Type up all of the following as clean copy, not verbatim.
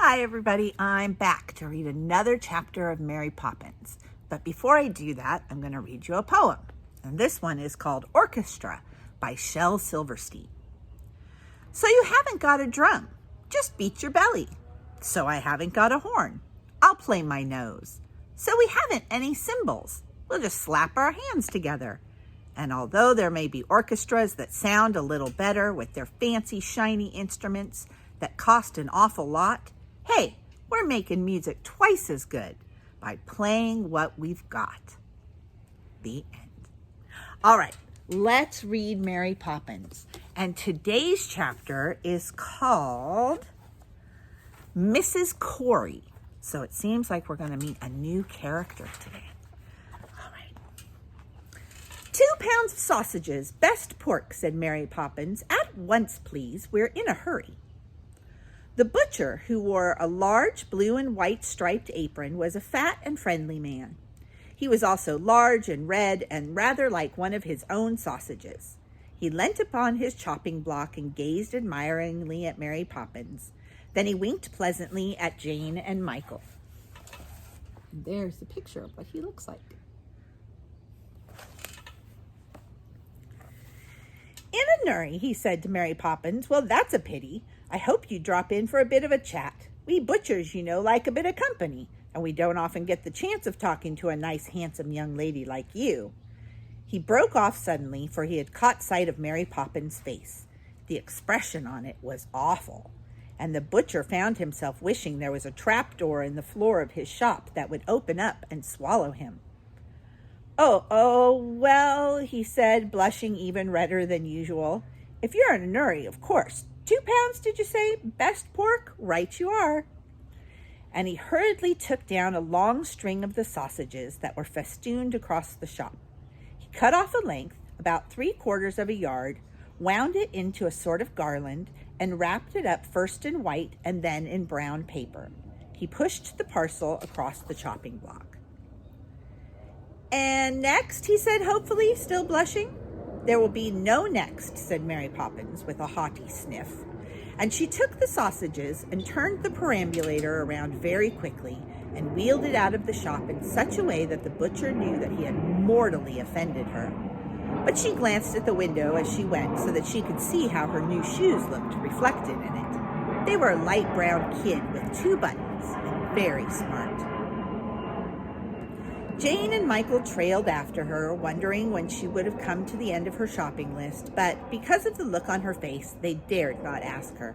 Hi everybody, I'm back to read another chapter of Mary Poppins. But before I do that, I'm going to read you a poem. And this one is called Orchestra by Shel Silverstein. So you haven't got a drum, just beat your belly. So I haven't got a horn, I'll play my nose. So we haven't any cymbals, we'll just slap our hands together. And although there may be orchestras that sound a little better with their fancy shiny instruments that cost an awful lot, hey, we're making music twice as good by playing what we've got. The end. All right, let's read Mary Poppins. And today's chapter is called Mrs. Cory. So it seems like we're going to meet a new character today. All right. 2 pounds of sausages, best pork, said Mary Poppins. At once, please. We're in a hurry. The butcher, who wore a large blue and white striped apron, was a fat and friendly man. He was also large and red and rather like one of his own sausages. He leant upon his chopping block and gazed admiringly at Mary Poppins. Then he winked pleasantly at Jane and Michael. And there's the picture of what he looks like. In a hurry, he said to Mary Poppins. Well, that's a pity. I hope you drop in for a bit of a chat. We butchers, you know, like a bit of company, and we don't often get the chance of talking to a nice, handsome young lady like you. He broke off suddenly, for he had caught sight of Mary Poppins' face. The expression on it was awful, and the butcher found himself wishing there was a trapdoor in the floor of his shop that would open up and swallow him. Oh, well, he said, blushing even redder than usual. If you're in a hurry, of course. 2 pounds, did you say? Best pork? Right you are. And he hurriedly took down a long string of the sausages that were festooned across the shop. He cut off a length, about 3/4 of a yard, wound it into a sort of garland, and wrapped it up first in white and then in brown paper. He pushed the parcel across the chopping block. And next, he said hopefully, still blushing. There will be no next, said Mary Poppins with a haughty sniff. And she took the sausages and turned the perambulator around very quickly and wheeled it out of the shop in such a way that the butcher knew that he had mortally offended her. But she glanced at the window as she went so that she could see how her new shoes looked reflected in it. They were a light brown kid with 2 buttons and very smart. Jane and Michael trailed after her, wondering when she would have come to the end of her shopping list, but because of the look on her face, they dared not ask her.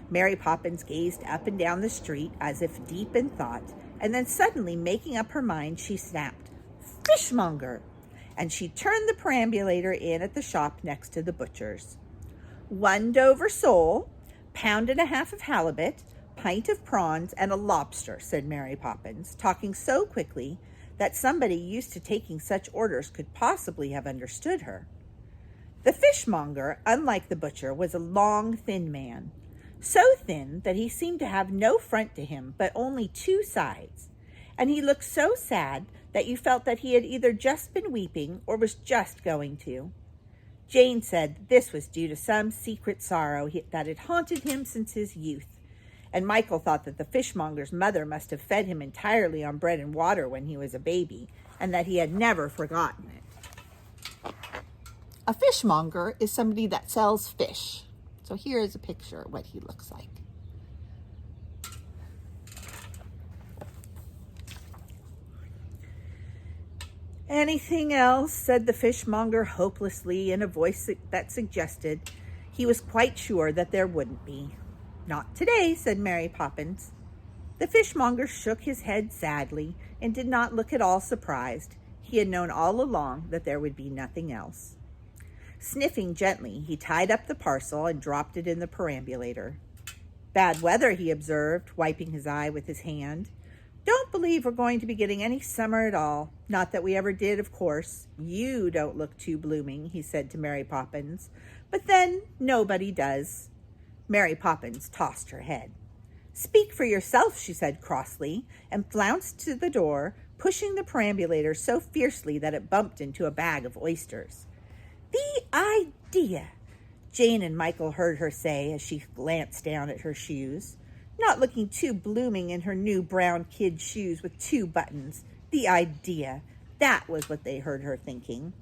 Mary Poppins gazed up and down the street as if deep in thought, and then suddenly making up her mind, she snapped, "Fishmonger!" and she turned the perambulator in at the shop next to the butcher's. 1 Dover sole, 1.5 pounds of halibut, pint of prawns, and a lobster, said Mary Poppins, talking so quickly that somebody used to taking such orders could possibly have understood her. The fishmonger, unlike the butcher, was a long, thin man, so thin that he seemed to have no front to him, but only 2 sides, and he looked so sad that you felt that he had either just been weeping or was just going to. Jane said this was due to some secret sorrow that had haunted him since his youth, and Michael thought that the fishmonger's mother must have fed him entirely on bread and water when he was a baby, and that he had never forgotten it. A fishmonger is somebody that sells fish. So here is a picture of what he looks like. Anything else? Said the fishmonger hopelessly in a voice that suggested he was quite sure that there wouldn't be. Not today, said Mary Poppins. The fishmonger shook his head sadly and did not look at all surprised. He had known all along that there would be nothing else. Sniffing gently, he tied up the parcel and dropped it in the perambulator. Bad weather, he observed, wiping his eye with his hand. Don't believe we're going to be getting any summer at all. Not that we ever did, of course. You don't look too blooming, he said to Mary Poppins. But then nobody does. Mary Poppins tossed her head. Speak for yourself, she said crossly, and flounced to the door, pushing the perambulator so fiercely that it bumped into a bag of oysters. The idea! Jane and Michael heard her say as she glanced down at her shoes. not looking too blooming in her new brown kid shoes with 2 buttons. The idea! That was what they heard her thinking.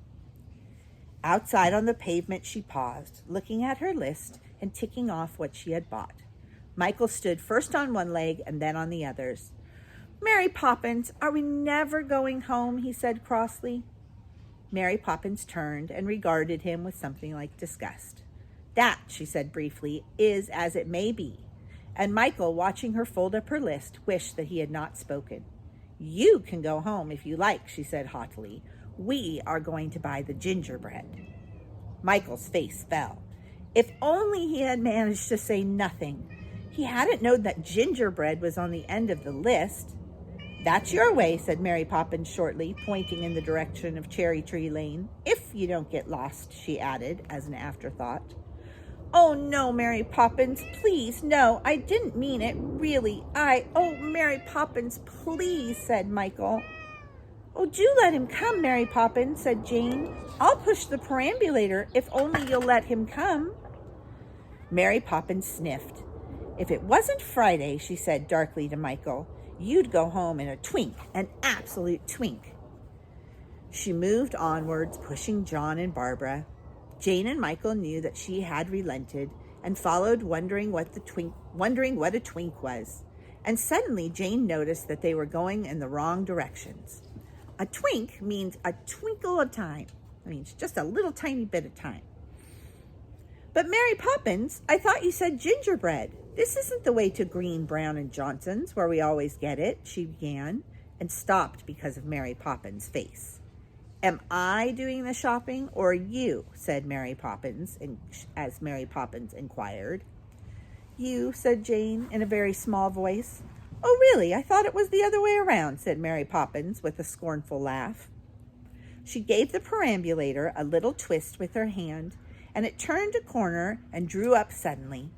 Outside on the pavement she paused, looking at her list and ticking off what she had bought. Michael stood first on one leg and then on the others. "Mary Poppins, are we never going home?" he said crossly. Mary Poppins turned and regarded him with something like disgust. "That," she said briefly, "is as it may be." And Michael, watching her fold up her list, wished that he had not spoken. "You can go home if you like," she said haughtily. "We are going to buy the gingerbread." Michael's face fell. If only he had managed to say nothing. He hadn't known that gingerbread was on the end of the list. "That's your way," said Mary Poppins shortly, pointing in the direction of Cherry Tree Lane. "If you don't get lost," she added as an afterthought. "Oh, no, Mary Poppins, please, no, I didn't mean it, really. Oh, Mary Poppins, please," said Michael. "Oh, do let him come, Mary Poppins," said Jane. "I'll push the perambulator if only you'll let him come." Mary Poppins sniffed. "If it wasn't Friday," she said darkly to Michael, "you'd go home in a twink, an absolute twink." She moved onwards, pushing John and Barbara. Jane and Michael knew that she had relented and followed, wondering what a twink was. And suddenly Jane noticed that they were going in the wrong directions. A twink means a twinkle of time. It means just a little tiny bit of time. "But Mary Poppins, I thought you said gingerbread. This isn't the way to Green, Brown, and Johnson's, where we always get it," she began, and stopped because of Mary Poppins' face. "Am I doing the shopping or you?" said Mary Poppins, as Mary Poppins inquired. "You," said Jane in a very small voice. "Oh, really? I thought it was the other way around," said Mary Poppins with a scornful laugh. She gave the perambulator a little twist with her hand, and it turned a corner and drew up suddenly.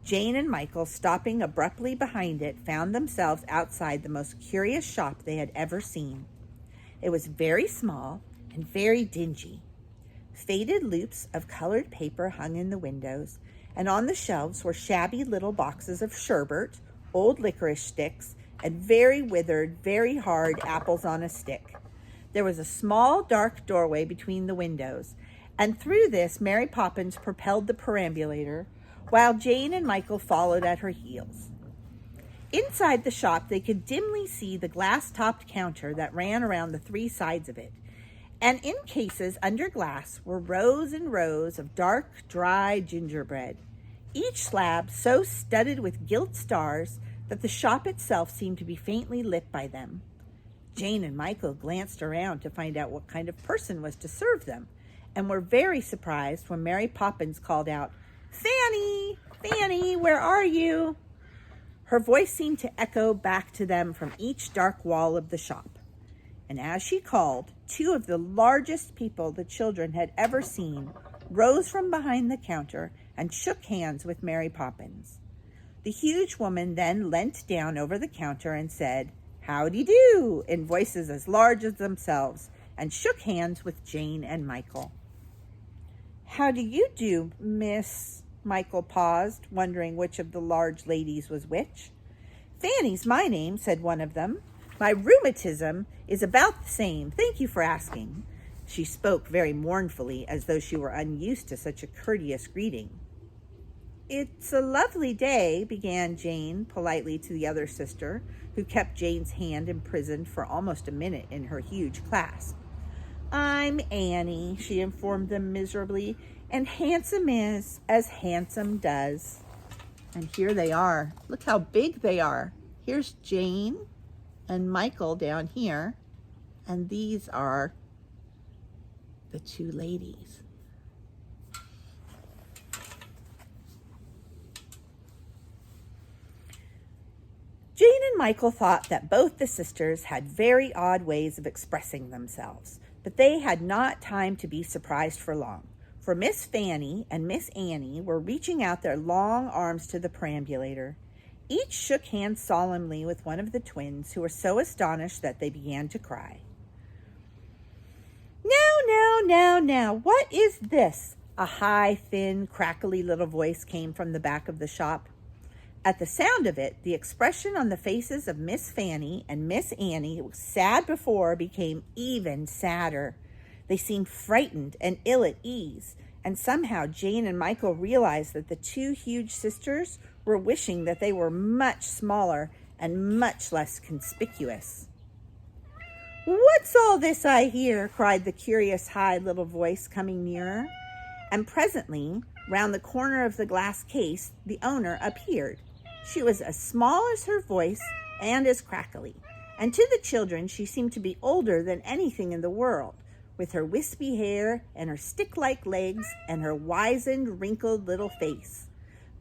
Jane and Michael, stopping abruptly behind it, found themselves outside the most curious shop they had ever seen. It was very small and very dingy. Faded loops of colored paper hung in the windows, and on the shelves were shabby little boxes of sherbet, old licorice sticks, and very withered, very hard apples on a stick. There was a small, dark doorway between the windows, and through this Mary Poppins propelled the perambulator, while Jane and Michael followed at her heels. Inside the shop, they could dimly see the glass-topped counter that ran around the 3 sides of it, and in cases under glass were rows and rows of dark, dry gingerbread, each slab so studded with gilt stars that the shop itself seemed to be faintly lit by them. Jane and Michael glanced around to find out what kind of person was to serve them, and were very surprised when Mary Poppins called out, "Fanny! Fanny, where are you?" Her voice seemed to echo back to them from each dark wall of the shop. And as she called, 2 of the largest people the children had ever seen rose from behind the counter and shook hands with Mary Poppins. The huge woman then leant down over the counter and said, "Howdy do," in voices as large as themselves, and shook hands with Jane and Michael. "How do you do, Miss?" Michael paused, wondering which of the large ladies was which. "Fanny's my name," said one of them. "My rheumatism is about the same. Thank you for asking." She spoke very mournfully, as though she were unused to such a courteous greeting. "It's a lovely day," began Jane politely to the other sister, who kept Jane's hand imprisoned for almost a minute in her huge clasp. "I'm Annie," she informed them miserably, "and handsome is as handsome does." And here they are. Look how big they are. Here's Jane and Michael down here, and these are the 2 ladies. Jane and Michael thought that both the sisters had very odd ways of expressing themselves, but they had not time to be surprised for long, for Miss Fanny and Miss Annie were reaching out their long arms to the perambulator. Each shook hands solemnly with one of the twins, who were so astonished that they began to cry. Now, what is this?" A high, thin, crackly little voice came from the back of the shop. At the sound of it, the expression on the faces of Miss Fanny and Miss Annie, sad before, became even sadder. They seemed frightened and ill at ease, and somehow Jane and Michael realized that the two huge sisters were wishing that they were much smaller and much less conspicuous. "What's all this I hear?" cried the curious high little voice, coming nearer. And presently, round the corner of the glass case, the owner appeared. She was as small as her voice and as crackly, and to the children she seemed to be older than anything in the world, with her wispy hair and her stick-like legs and her wizened, wrinkled little face.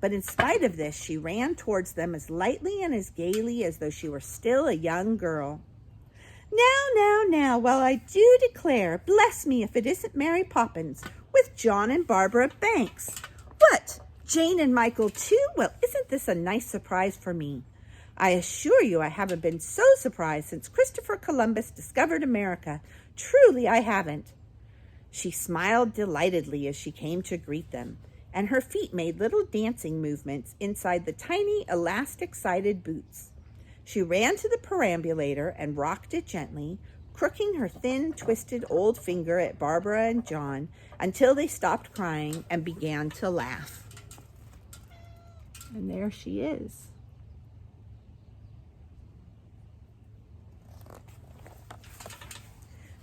But in spite of this, she ran towards them as lightly and as gaily as though she were still a young girl. Now, well, I do declare, bless me if it isn't Mary Poppins with John and Barbara Banks. What, Jane and Michael too? Well, isn't this a nice surprise for me? I assure you I haven't been so surprised since Christopher Columbus discovered America. Truly, I haven't." She smiled delightedly as she came to greet them, and her feet made little dancing movements inside the tiny, elastic-sided boots. She ran to the perambulator and rocked it gently, crooking her thin, twisted old finger at Barbara and John until they stopped crying and began to laugh. And there she is.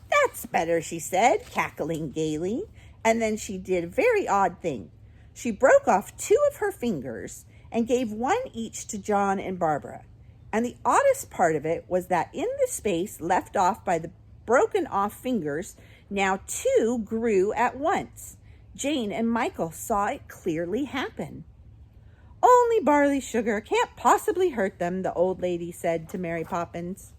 "That's better," she said, cackling gaily, and then she did a very odd thing. She broke off 2 of her fingers and gave 1 each to John and Barbara. And the oddest part of it was that in the space left off by the broken off fingers, now 2 grew at once. Jane and Michael saw it clearly happen. "Only barley sugar, can't possibly hurt them," the old lady said to Mary Poppins.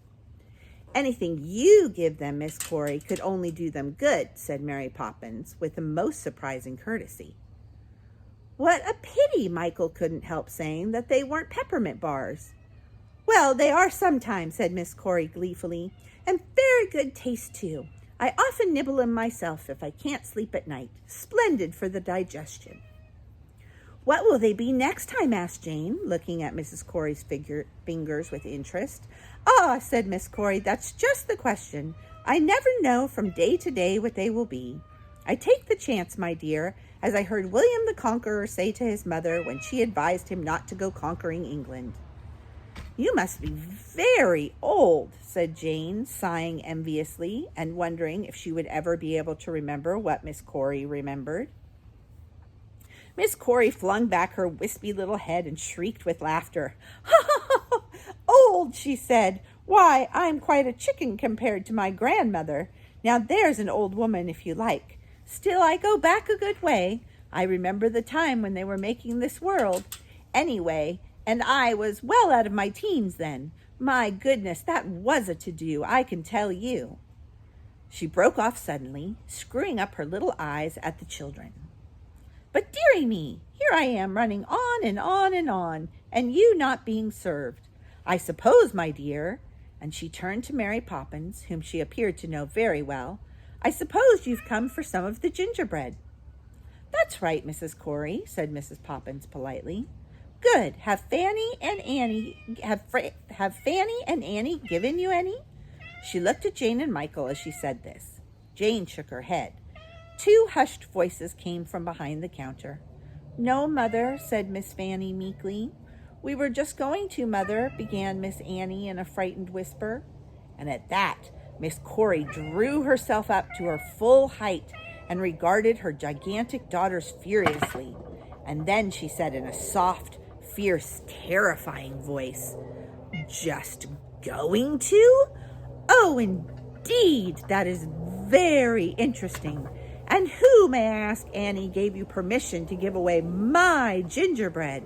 "Anything you give them, Miss Cory, could only do them good," said Mary Poppins with the most surprising courtesy. "What a pity," Michael couldn't help saying, "that they weren't peppermint bars." "Well, they are sometimes," said Miss Cory gleefully, "and very good taste too. I often nibble them myself if I can't sleep at night. Splendid for the digestion." "What will they be next time?" asked Jane, looking at Mrs. Cory's fingers with interest. "Ah," said Miss Cory, "that's just the question. I never know from day to day what they will be. I take the chance, my dear, as I heard William the Conqueror say to his mother when she advised him not to go conquering England." "You must be very old," said Jane, sighing enviously and wondering if she would ever be able to remember what Miss Cory remembered. Miss Cory flung back her wispy little head and shrieked with laughter. "Old," she said. "Why, I'm quite a chicken compared to my grandmother. Now there's an old woman if you like. Still, I go back a good way. I remember the time when they were making this world. Anyway, and I was well out of my teens then. My goodness, that was a to-do, I can tell you." She broke off suddenly, screwing up her little eyes at the children. "But dearie me, here I am running on and on and on, and you not being served. I suppose, my dear," and she turned to Mary Poppins, whom she appeared to know very well, "I suppose you've come for some of the gingerbread." "That's right, Mrs. Cory," said Mrs. Poppins politely. "Good. Have Fanny and Annie given you any?" She looked at Jane and Michael as she said this. Jane shook her head. 2 hushed voices came from behind the counter. "No, Mother," said Miss Fanny meekly. "We were just going to, Mother," began Miss Annie in a frightened whisper. And at that, Miss Cory drew herself up to her full height and regarded her gigantic daughters furiously. And then she said in a soft, fierce, terrifying voice, "Just going to? Oh, indeed, that is very interesting. And who, may I ask, Annie, gave you permission to give away my gingerbread?"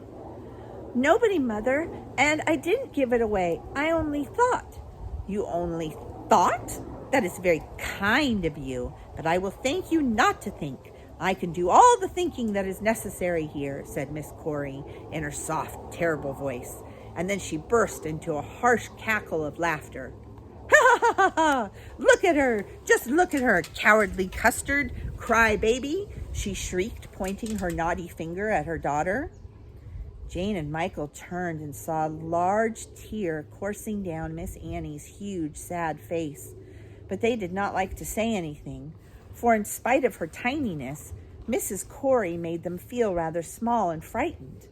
"Nobody, Mother, and I didn't give it away. I only thought." "You only thought? That is very kind of you, but I will thank you not to think. I can do all the thinking that is necessary here," said Miss Cory in her soft, terrible voice, and then she burst into a harsh cackle of laughter. "Ha, ha, ha, ha! Look at her! Just look at her, cowardly custard, cry baby!" she shrieked, pointing her naughty finger at her daughter. Jane and Michael turned and saw a large tear coursing down Miss Annie's huge, sad face. But they did not like to say anything, for in spite of her tininess, Mrs. Cory made them feel rather small and frightened.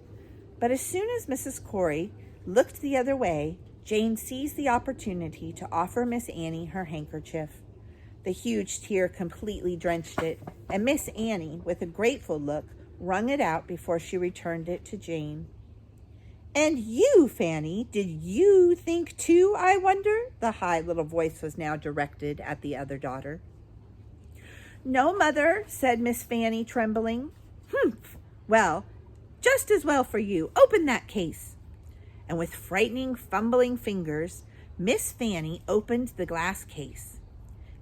But as soon as Mrs. Cory looked the other way, Jane seized the opportunity to offer Miss Annie her handkerchief. The huge tear completely drenched it, and Miss Annie, with a grateful look, wrung it out before she returned it to Jane. "And you, Fanny, did you think too, I wonder?" The high little voice was now directed at the other daughter. "No, Mother," said Miss Fanny, trembling. "Humph! Well, just as well for you. Open that case." And with frightening, fumbling fingers, Miss Fanny opened the glass case.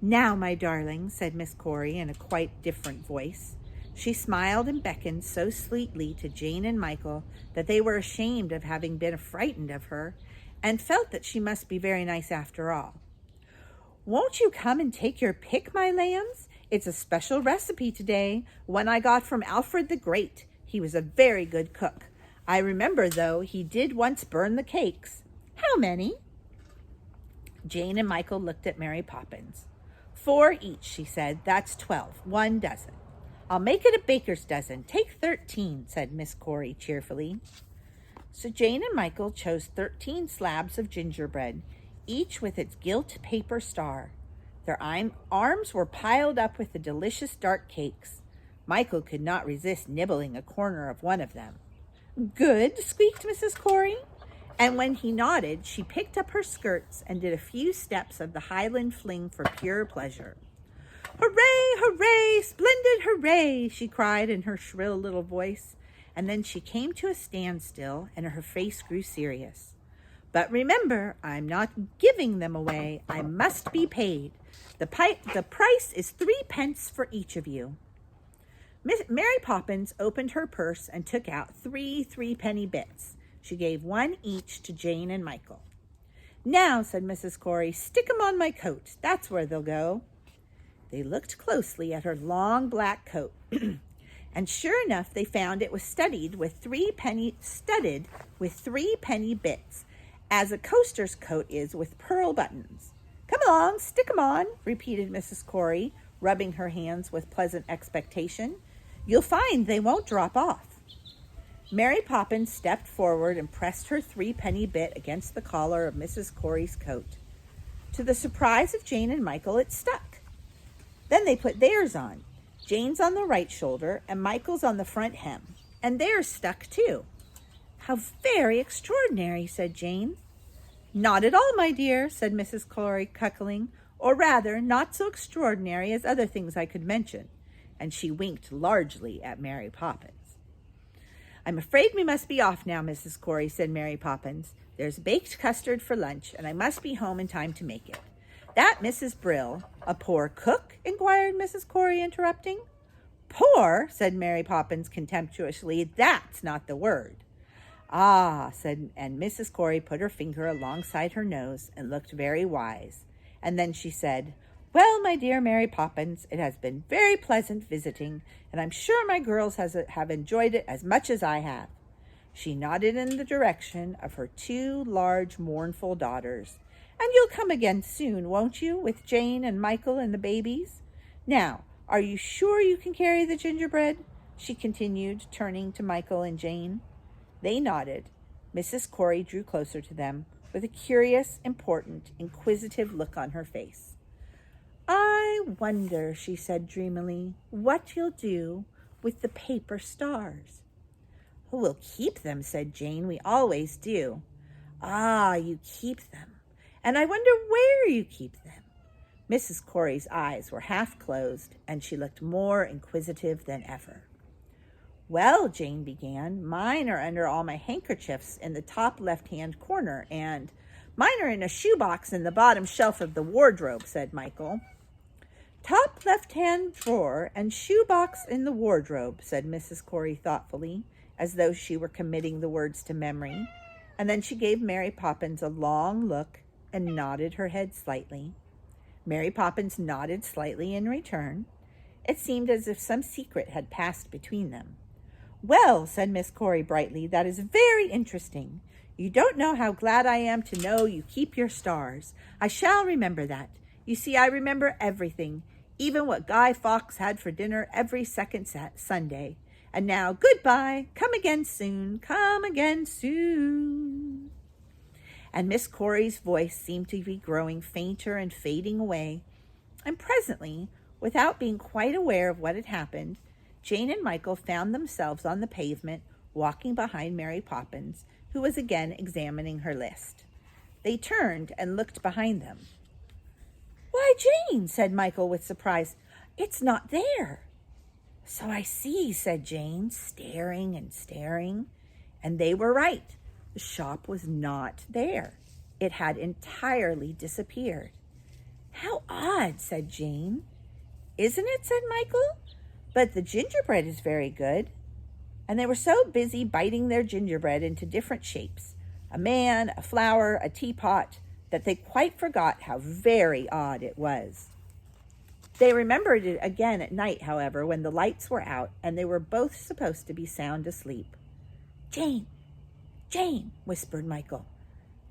"Now, my darling," said Miss Cory in a quite different voice. She smiled and beckoned so sweetly to Jane and Michael that they were ashamed of having been frightened of her and felt that she must be very nice after all. "Won't you come and take your pick, my lambs? It's a special recipe today, one I got from Alfred the Great. He was a very good cook. I remember, though, he did once burn the cakes." "How many?" Jane and Michael looked at Mary Poppins. "4 each," she said. "That's 12, 1 dozen. "I'll make it a baker's dozen. Take 13, said Miss Cory cheerfully. So Jane and Michael chose 13 slabs of gingerbread, each with its gilt paper star. Their arms were piled up with the delicious dark cakes. Michael could not resist nibbling a corner of one of them. "Good," squeaked Mrs. Cory. And when he nodded, she picked up her skirts and did a few steps of the Highland fling for pure pleasure. "Hooray, hooray, splendid hooray," she cried in her shrill little voice. And then she came to a standstill and her face grew serious. "But remember, I'm not giving them away. I must be paid. The price is 3 pence for each of you." Mary Poppins opened her purse and took out 3 3-penny bits. She gave 1 each to Jane and Michael. "Now," said Mrs. Cory, "stick 'em on my coat. That's where they'll go." They looked closely at her long black coat, and sure enough, they found it was studded with 3-penny bits, as a coaster's coat is with pearl buttons. "Come along, stick 'em on," repeated Mrs. Cory, rubbing her hands with pleasant expectation. "You'll find they won't drop off." Mary Poppins stepped forward and pressed her 3-penny bit against the collar of Mrs. Cory's coat. To the surprise of Jane and Michael, it stuck. Then they put theirs on. Jane's on the right shoulder and Michael's on the front hem, and theirs stuck too. "How very extraordinary," said Jane. "Not at all, my dear," said Mrs. Cory, chuckling, "or rather, not so extraordinary as other things I could mention," and she winked largely at Mary Poppins. "I'm afraid we must be off now, Mrs. Cory," said Mary Poppins. "There's baked custard for lunch, and I must be home in time to make it." "That Mrs. Brill a poor cook?" inquired Mrs. Cory, interrupting. "Poor?" said Mary Poppins contemptuously. "That's not the word." "Ah," and Mrs. Cory put her finger alongside her nose and looked very wise. And then she said, "Well, my dear Mary Poppins, it has been very pleasant visiting, and I'm sure my girls have enjoyed it as much as I have." She nodded in the direction of her 2 large, mournful daughters. "And you'll come again soon, won't you, with Jane and Michael and the babies? Now, are you sure you can carry the gingerbread?" she continued, turning to Michael and Jane. They nodded. Mrs. Cory drew closer to them, with a curious, important, inquisitive look on her face. "I wonder," she said dreamily, "what you'll do with the paper stars." "We'll keep them," said Jane. "We always do." "Ah, you keep them. And I wonder where you keep them." Mrs. Cory's eyes were half closed, and she looked more inquisitive than ever. "Well," Jane began, "mine are under all my handkerchiefs in the top left-hand corner, and mine are in a shoebox in the bottom shelf of the wardrobe," said Michael. "Top left-hand drawer and shoebox in the wardrobe," said Mrs. Cory thoughtfully, as though she were committing the words to memory, and then she gave Mary Poppins a long look and nodded her head slightly. Mary Poppins nodded slightly in return. It seemed as if some secret had passed between them. "Well," said Miss Cory brightly, "that is very interesting. You don't know how glad I am to know you keep your stars. I shall remember that. You see, I remember everything, even what Guy Fawkes had for dinner every second Sunday. And now, goodbye. Come again soon. Come again soon." And Miss Cory's voice seemed to be growing fainter and fading away. And presently, without being quite aware of what had happened, Jane and Michael found themselves on the pavement, walking behind Mary Poppins, who was again examining her list. They turned and looked behind them. "Why, Jane," said Michael with surprise, "it's not there." "So I see," said Jane, staring and staring. And they were right. The shop was not there. It had entirely disappeared. "How odd," said Jane. "Isn't it?" said Michael. "But the gingerbread is very good." And they were so busy biting their gingerbread into different shapes, a man, a flower, a teapot, that they quite forgot how very odd it was. They remembered it again at night, however, when the lights were out and they were both supposed to be sound asleep. "Jane, Jane," whispered Michael,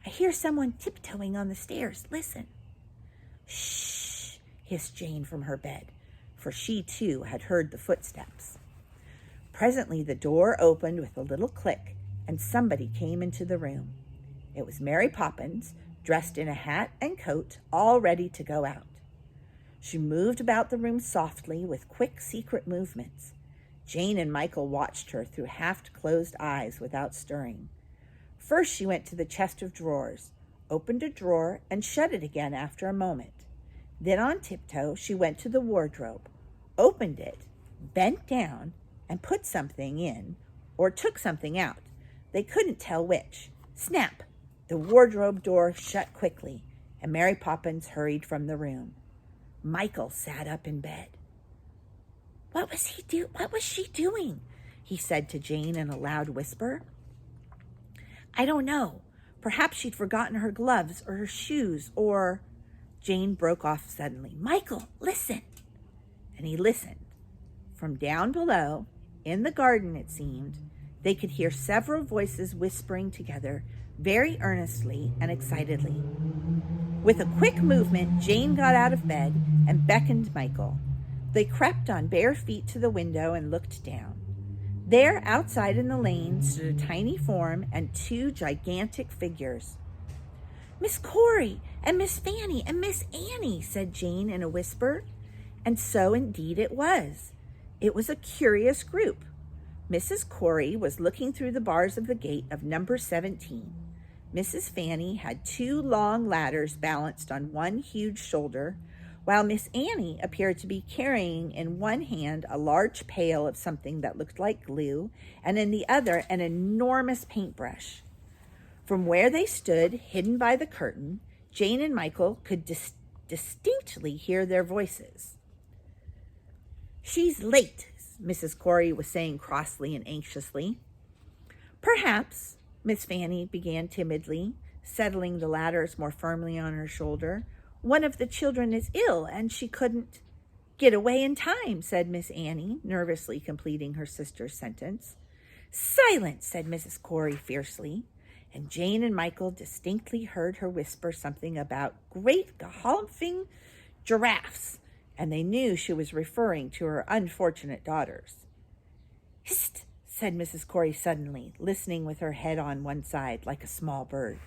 "I hear someone tiptoeing on the stairs. Listen." "Shh," hissed Jane from her bed, for she too had heard the footsteps. Presently the door opened with a little click, and somebody came into the room. It was Mary Poppins, dressed in a hat and coat, all ready to go out. She moved about the room softly with quick, secret movements. Jane and Michael watched her through half-closed eyes without stirring. First she went to the chest of drawers, opened a drawer, and shut it again after a moment. Then on tiptoe she went to the wardrobe, opened it, bent down, and put something in, or took something out. They couldn't tell which. Snap! The wardrobe door shut quickly, and Mary Poppins hurried from the room. Michael sat up in bed. What was she doing?" he said to Jane in a loud whisper. "I don't know. Perhaps she'd forgotten her gloves or her shoes or—" Jane broke off suddenly. "Michael, listen!" And he listened. From down below, in the garden it seemed, they could hear several voices whispering together very earnestly and excitedly. With a quick movement, Jane got out of bed and beckoned Michael. They crept on bare feet to the window and looked down. There, outside in the lane, stood a tiny form and two gigantic figures. "Miss Cory and Miss Fanny and Miss Annie," said Jane in a whisper. And so indeed it was. It was a curious group. Mrs. Cory was looking through the bars of the gate of number 17. Mrs. Fanny had two long ladders balanced on one huge shoulder, while Miss Annie appeared to be carrying in one hand a large pail of something that looked like glue, and in the other an enormous paintbrush. From where they stood, hidden by the curtain, Jane and Michael could distinctly hear their voices. "She's late," Mrs. Cory was saying crossly and anxiously. "Perhaps," Miss Fanny began timidly, settling the ladders more firmly on her shoulder, "one of the children is ill and she couldn't—" "Get away in time," said Miss Annie, nervously completing her sister's sentence. "Silence," said Mrs. Cory fiercely, and Jane and Michael distinctly heard her whisper something about great galloping giraffes, and they knew she was referring to her unfortunate daughters. "Hist!" said Mrs. Cory suddenly, listening with her head on one side like a small bird.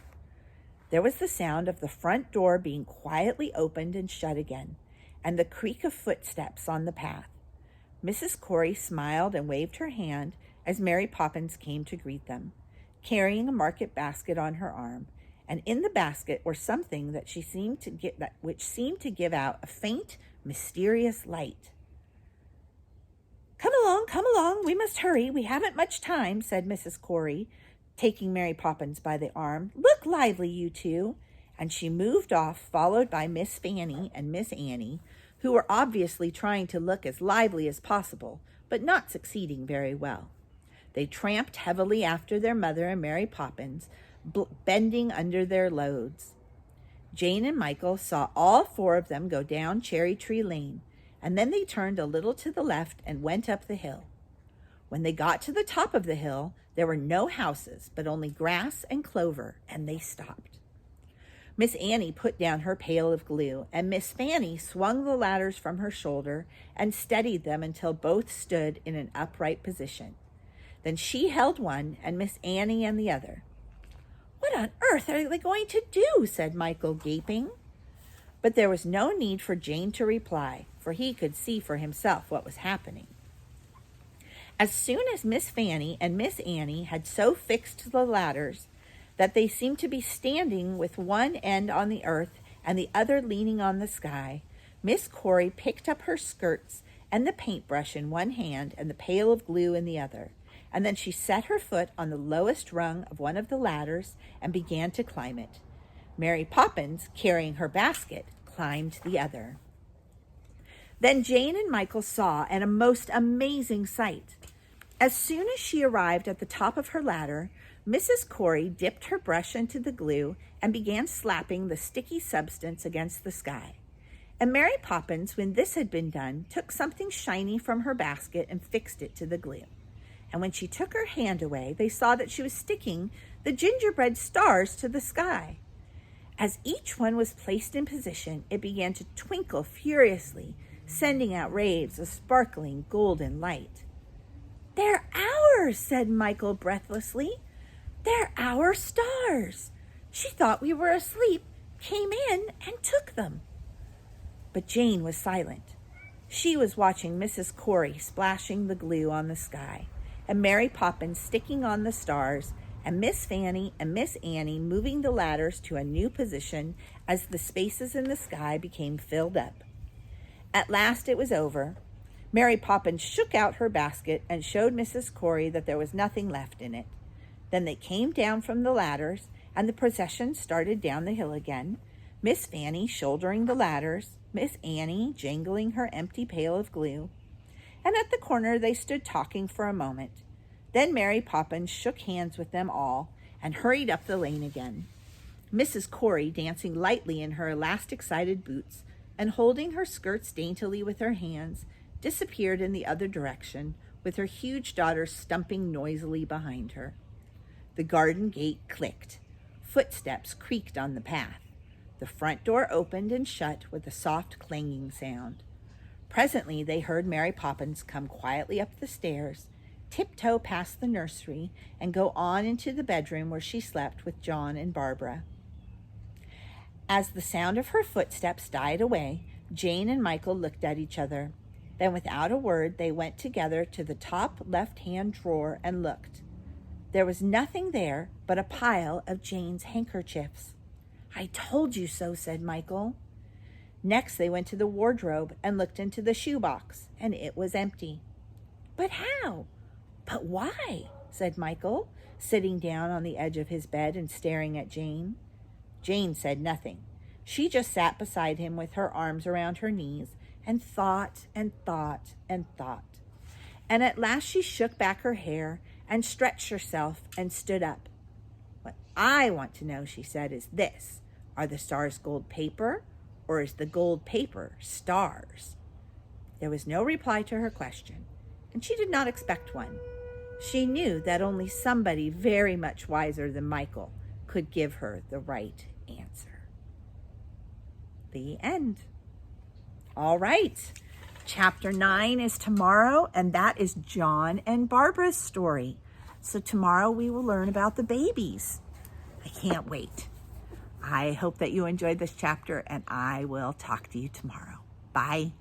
There was the sound of the front door being quietly opened and shut again, and the creak of footsteps on the path. Mrs. Cory smiled and waved her hand as Mary Poppins came to greet them, carrying a market basket on her arm, and in the basket were something which seemed to give out a faint, mysterious light. Come along, we must hurry. We haven't much time," said Mrs. Cory, taking Mary Poppins by the arm. "Look lively, you two." And she moved off, followed by Miss Fanny and Miss Annie, who were obviously trying to look as lively as possible, but not succeeding very well. They tramped heavily after their mother and Mary Poppins, bending under their loads. Jane and Michael saw all four of them go down Cherry Tree Lane, and then they turned a little to the left and went up the hill. When they got to the top of the hill, there were no houses, but only grass and clover, and they stopped. Miss Annie put down her pail of glue, and Miss Fanny swung the ladders from her shoulder and steadied them until both stood in an upright position. Then she held one, and Miss Annie and the other. "What on earth are they going to do?" said Michael, gaping. But there was no need for Jane to reply, for he could see for himself what was happening. As soon as Miss Fanny and Miss Annie had so fixed the ladders that they seemed to be standing with one end on the earth and the other leaning on the sky, Miss Cory picked up her skirts and the paintbrush in one hand and the pail of glue in the other, and then she set her foot on the lowest rung of one of the ladders and began to climb it. Mary Poppins, carrying her basket, climbed the other. Then Jane and Michael saw a most amazing sight. As soon as she arrived at the top of her ladder, Mrs. Cory dipped her brush into the glue and began slapping the sticky substance against the sky. And Mary Poppins, when this had been done, took something shiny from her basket and fixed it to the glue. And when she took her hand away, they saw that she was sticking the gingerbread stars to the sky. As each one was placed in position, it began to twinkle furiously, sending out rays of sparkling golden light. "They're ours," said Michael breathlessly. "They're our stars. She thought we were asleep, came in, and took them." But Jane was silent. She was watching Mrs. Cory splashing the glue on the sky, and Mary Poppins sticking on the stars, and Miss Fanny and Miss Annie moving the ladders to a new position as the spaces in the sky became filled up. At last it was over. Mary Poppins shook out her basket and showed Mrs. Cory that there was nothing left in it. Then they came down from the ladders, and the procession started down the hill again, Miss Fanny shouldering the ladders, Miss Annie jangling her empty pail of glue. And at the corner they stood talking for a moment. Then Mary Poppins shook hands with them all and hurried up the lane again. Mrs. Cory, dancing lightly in her elastic-sided boots and holding her skirts daintily with her hands, disappeared in the other direction, with her huge daughter stumping noisily behind her. The garden gate clicked. Footsteps creaked on the path. The front door opened and shut with a soft clanging sound. Presently they heard Mary Poppins come quietly up the stairs, tiptoe past the nursery, and go on into the bedroom where she slept with John and Barbara. As the sound of her footsteps died away, Jane and Michael looked at each other. Then without a word, they went together to the top left-hand drawer and looked. There was nothing there but a pile of Jane's handkerchiefs. "I told you so," said Michael. Next they went to the wardrobe and looked into the shoebox, and it was empty. "But how? But why?" said Michael, sitting down on the edge of his bed and staring at Jane. Jane said nothing. She just sat beside him with her arms around her knees and thought and thought and thought. And at last she shook back her hair and stretched herself and stood up. "What I want to know," she said, "is this. Are the stars gold paper, or is the gold paper stars?" There was no reply to her question, and she did not expect one. She knew that only somebody very much wiser than Michael could give her the right answer. The end. All right. Chapter 9 is tomorrow, and that is John and Barbara's story. So tomorrow we will learn about the babies. I can't wait. I hope that you enjoyed this chapter, and I will talk to you tomorrow. Bye.